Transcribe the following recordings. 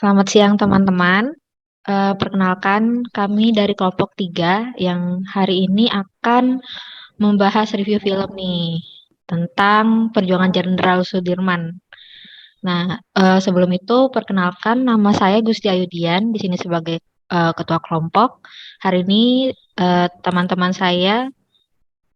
Selamat siang teman-teman. Perkenalkan kami dari kelompok 3 yang hari ini akan membahas review film nih tentang perjuangan Jenderal Sudirman. Nah, sebelum itu perkenalkan nama saya Gusti Ayudian di sini sebagai ketua kelompok. Hari ini teman-teman saya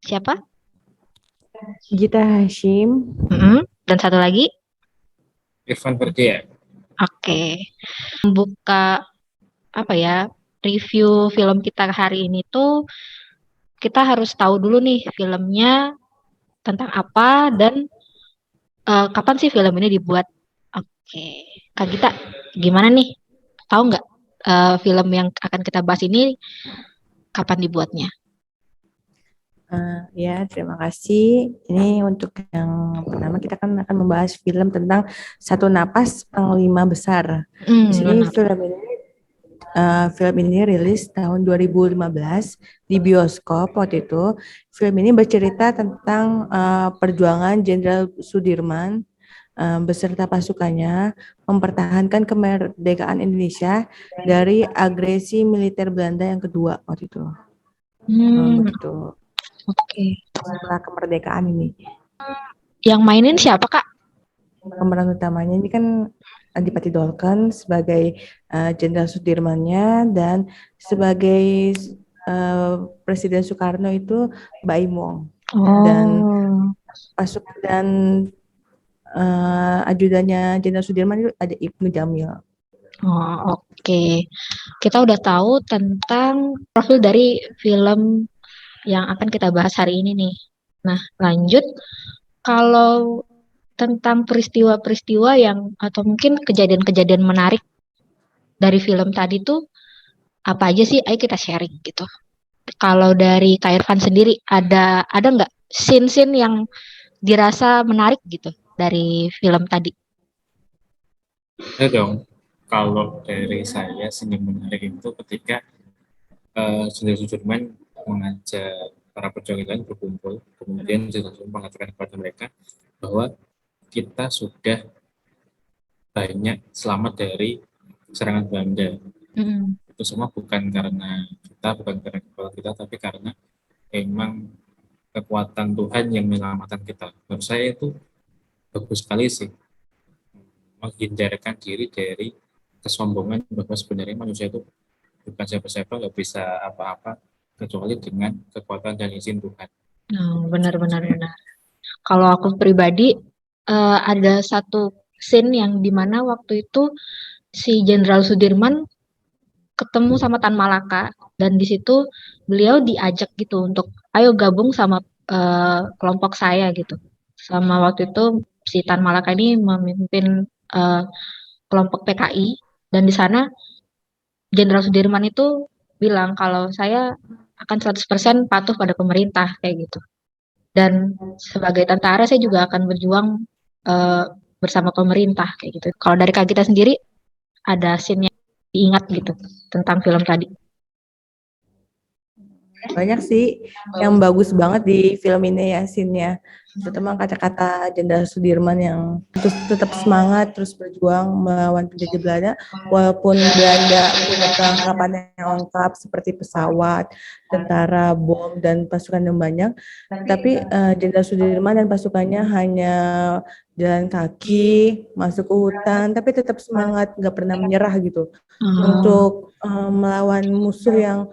siapa? Gita Hashim. Dan satu lagi. Irfan Berdia. Oke. Membuka apa ya? Review film kita hari ini tuh kita harus tahu dulu nih filmnya tentang apa dan kapan sih film ini dibuat. Oke, Kak Gita, gimana nih? Tahu nggak film yang akan kita bahas ini kapan dibuatnya? Ya, terima kasih. Ini untuk yang pertama kita akan membahas film tentang Satu Napas Panglima Besar. Di sini film ini rilis tahun 2015 di bioskop waktu itu. Film ini bercerita tentang perjuangan Jenderal Sudirman beserta pasukannya mempertahankan kemerdekaan Indonesia dari agresi militer Belanda yang kedua waktu itu. Begitu. Oke. Setelah kemerdekaan ini. Yang mainin siapa, Kak? Pemeran utamanya ini kan Adipati Dolken sebagai Jenderal Sudirmannya dan sebagai Presiden Soekarno itu Baim Wong. Dan pasukan dan ajudannya Jenderal Sudirman itu ada Ibnu Jamil. Oke. Kita udah tahu tentang profil dari film yang akan kita bahas hari ini nih. Nah, lanjut. Kalau tentang peristiwa-peristiwa yang atau mungkin kejadian-kejadian menarik dari film tadi tuh apa aja sih? Ayo kita sharing gitu. Kalau dari Kak Irfan sendiri ada nggak scene-scene yang dirasa menarik gitu dari film tadi? Ada dong. Kalau dari saya seni menarik itu ketika Jenderal Sudirman mengajak para pejuang lain berkumpul, kemudian Jenderal Sudirman mengatakan kepada mereka bahwa kita sudah banyak selamat dari serangan Belanda. Itu semua bukan karena kekuatan kita, tapi karena memang kekuatan Tuhan yang menyelamatkan kita. Menurut saya itu bagus sekali sih, menghindarkan diri dari kesombongan bahwa sebenarnya manusia itu bukan siapa-siapa, nggak bisa apa-apa kecuali dengan kekuatan dan izin Tuhan. Benar. Kalau aku pribadi ada satu scene yang dimana waktu itu si Jenderal Sudirman ketemu sama Tan Malaka dan di situ beliau diajak gitu untuk ayo gabung sama kelompok saya gitu. Sama waktu itu si Tan Malaka ini memimpin kelompok PKI dan di sana Jenderal Sudirman itu bilang kalau saya akan 100% patuh pada pemerintah kayak gitu. Dan sebagai tentara saya juga akan berjuang uh, bersama pemerintah kayak gitu. Kalau dari Kak Gita sendiri ada scene yang diingat gitu tentang film tadi? Banyak sih yang bagus banget di film ini ya scene-nya. Terutama kata-kata Jenderal Sudirman yang terus tetap semangat, terus berjuang melawan penjajah Belanda, walaupun Belanda punya perlengkapan yang lengkap seperti pesawat, tentara, bom, dan pasukan yang banyak, tapi Jenderal Sudirman dan pasukannya hanya jalan kaki, masuk ke hutan, tapi tetap semangat, nggak pernah menyerah gitu, untuk melawan musuh yang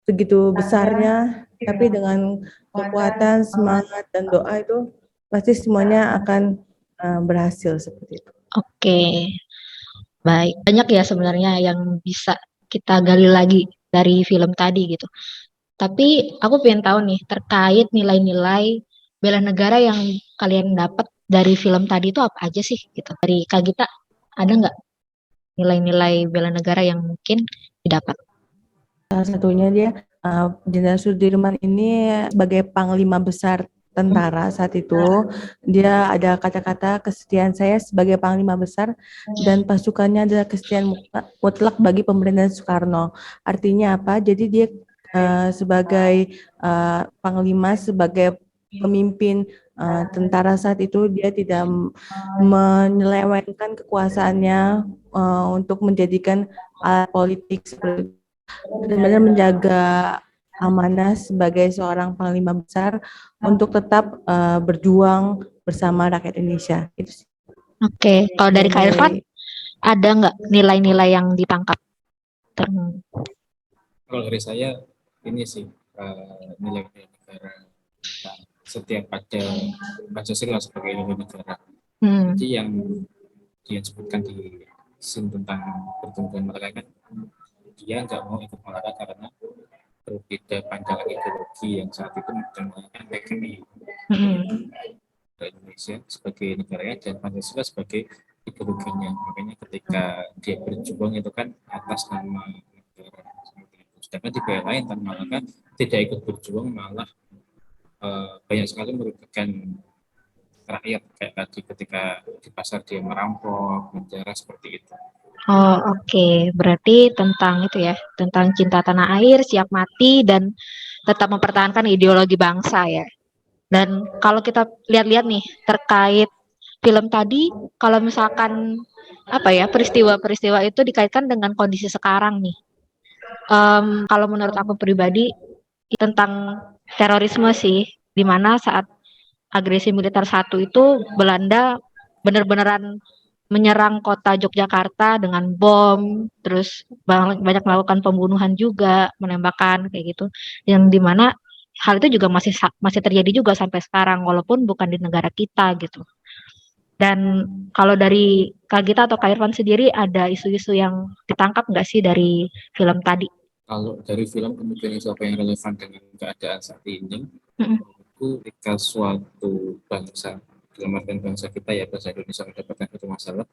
begitu besarnya, tapi dengan kekuatan, semangat, dan doa itu pasti semuanya akan berhasil seperti itu. Oke, baik. Banyak ya sebenarnya yang bisa kita gali lagi dari film tadi gitu. Tapi aku pengen tahu nih terkait nilai-nilai bela negara yang kalian dapat dari film tadi itu apa aja sih gitu. Dari Kak Gita ada nggak nilai-nilai bela negara yang mungkin didapat? Salah satunya dia Jenderal Sudirman ini sebagai Panglima Besar tentara saat itu, dia ada kata-kata kesetiaan saya sebagai Panglima Besar dan pasukannya adalah kesetiaan mutlak bagi pemerintahan Soekarno. Artinya apa? Jadi dia sebagai Panglima, sebagai pemimpin tentara saat itu, dia tidak menyelewengkan kekuasaannya untuk menjadikan alat politik, seperti benar-benar menjaga amanah sebagai seorang panglima besar untuk tetap berjuang bersama rakyat Indonesia. Itu sih Oke, kalau dari Kak Irfan nilai. ada nggak nilai-nilai yang ditangkap? Kalau dari saya ini sih nilai negara kita setiap ada Pancasila sebagai nilai negara. Jadi yang dia sebutkan di scene tentang pertumbuhan mereka kan, dia nggak mau ikut Malaka karena berbeda pandangan ideologi yang saat itu menggunakan PKI Indonesia sebagai negaranya dan Pancasila sebagai ideologinya. Makanya ketika dia berjuang itu kan atas nama negara. Sedangkan di pihak lain Tan Malaka tidak ikut berjuang, malah banyak sekali merugikan rakyat kayak tadi ketika di pasar dia merampok, menjara seperti itu. Oh, oke. Berarti tentang itu ya, tentang cinta tanah air, siap mati, dan tetap mempertahankan ideologi bangsa ya. Dan kalau kita lihat-lihat nih, terkait film tadi, kalau misalkan apa ya, peristiwa-peristiwa itu dikaitkan dengan kondisi sekarang nih. Kalau menurut aku pribadi, tentang terorisme sih, di mana saat agresi militer satu itu Belanda benar-benaran menyerang kota Yogyakarta dengan bom, terus banyak melakukan pembunuhan juga, menembakkan kayak gitu. Yang dimana hal itu juga masih terjadi juga sampai sekarang, walaupun bukan di negara kita gitu. Dan kalau dari Kak Gita atau Kak Irfan sendiri ada isu-isu yang ditangkap nggak sih dari film tadi? Kalau dari film kemudian isu apa yang relevan dengan keadaan saat ini, Mm-mm. itu ketika suatu bangsa, dalam artian bangsa kita ya, bangsa Indonesia mendapatkan satu masalah,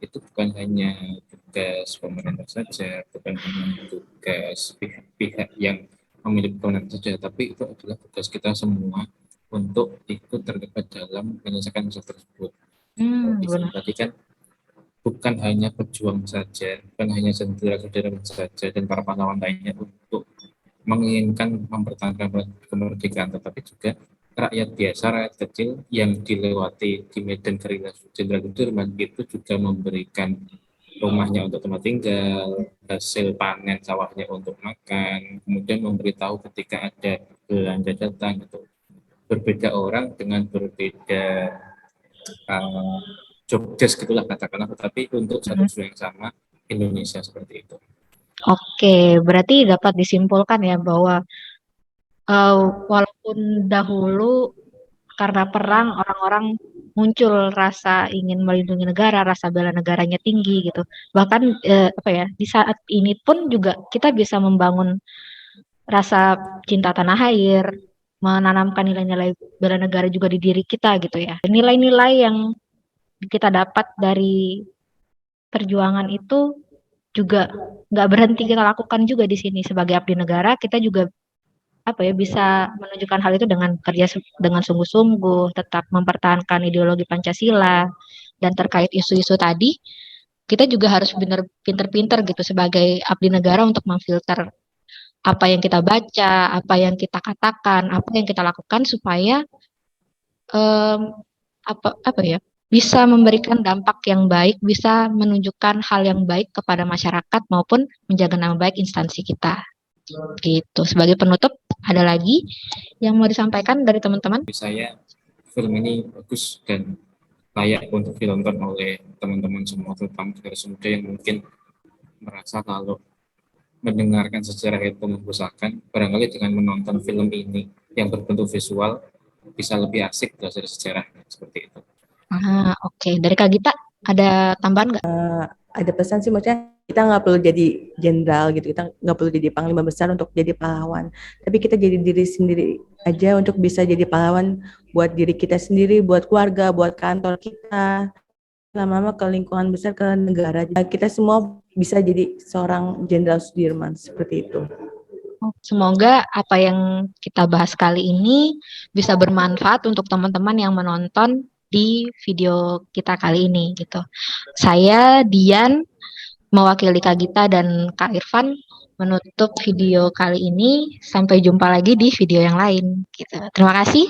itu bukan hanya tugas pemerintah saja, bukan hanya tugas pihak-pihak yang memiliki kewenangan saja, tapi itu adalah tugas kita semua untuk ikut terlibat dalam menyelesaikan masalah tersebut. Di film Benar. tadi kan bukan hanya pejuang saja, bukan hanya saudara-saudara saja dan para pahlawan lainnya untuk menginginkan mempertahankan kemerdekaan, tetapi juga rakyat biasa, rakyat kecil yang dilewati di medan gerilya Jenderal Sudirman itu juga memberikan rumahnya untuk tempat tinggal, hasil panen sawahnya untuk makan, kemudian memberitahu ketika ada belanja datang gitu. Berbeda orang dengan berbeda job desk gitulah katakanlah, tetapi untuk satu isu yang sama, Indonesia seperti itu. Oke, berarti dapat disimpulkan ya bahwa walaupun dahulu karena perang orang-orang muncul rasa ingin melindungi negara, rasa bela negaranya tinggi gitu. Bahkan apa ya, di saat ini pun juga kita bisa membangun rasa cinta tanah air, menanamkan nilai-nilai bela negara juga di diri kita gitu ya. Nilai-nilai yang kita dapat dari perjuangan itu juga nggak berhenti kita lakukan juga di sini sebagai abdi negara. Kita juga apa ya bisa menunjukkan hal itu dengan kerja dengan sungguh-sungguh, tetap mempertahankan ideologi Pancasila, dan terkait isu-isu tadi, kita juga harus benar pinter-pinter gitu sebagai abdi negara untuk memfilter apa yang kita baca, apa yang kita katakan, apa yang kita lakukan supaya em, apa ya bisa memberikan dampak yang baik, bisa menunjukkan hal yang baik kepada masyarakat maupun menjaga nama baik instansi kita. Gitu. Sebagai penutup, ada lagi yang mau disampaikan dari teman-teman? Bagi saya, film ini bagus dan layak untuk ditonton oleh teman-teman semua, terutama generasi muda yang mungkin merasa kalau mendengarkan sejarah itu membosankan, barangkali dengan menonton film ini yang berbentuk visual bisa lebih asik belajar sejarah seperti itu. Oke. Dari Kak Gita, ada tambahan nggak? Ada pesan sih, maksudnya kita nggak perlu jadi jenderal gitu, kita nggak perlu jadi panglima besar untuk jadi pahlawan, tapi kita jadi diri sendiri aja untuk bisa jadi pahlawan buat diri kita sendiri, buat keluarga, buat kantor kita, lama-lama ke lingkungan besar, ke negara. Kita semua bisa jadi seorang Jenderal Sudirman seperti itu. Semoga apa yang kita bahas kali ini bisa bermanfaat untuk teman-teman yang menonton di video kita kali ini gitu. Saya Dian mewakili Kak Gita dan Kak Irfan menutup video kali ini. Sampai jumpa lagi di video yang lain gitu. Terima kasih.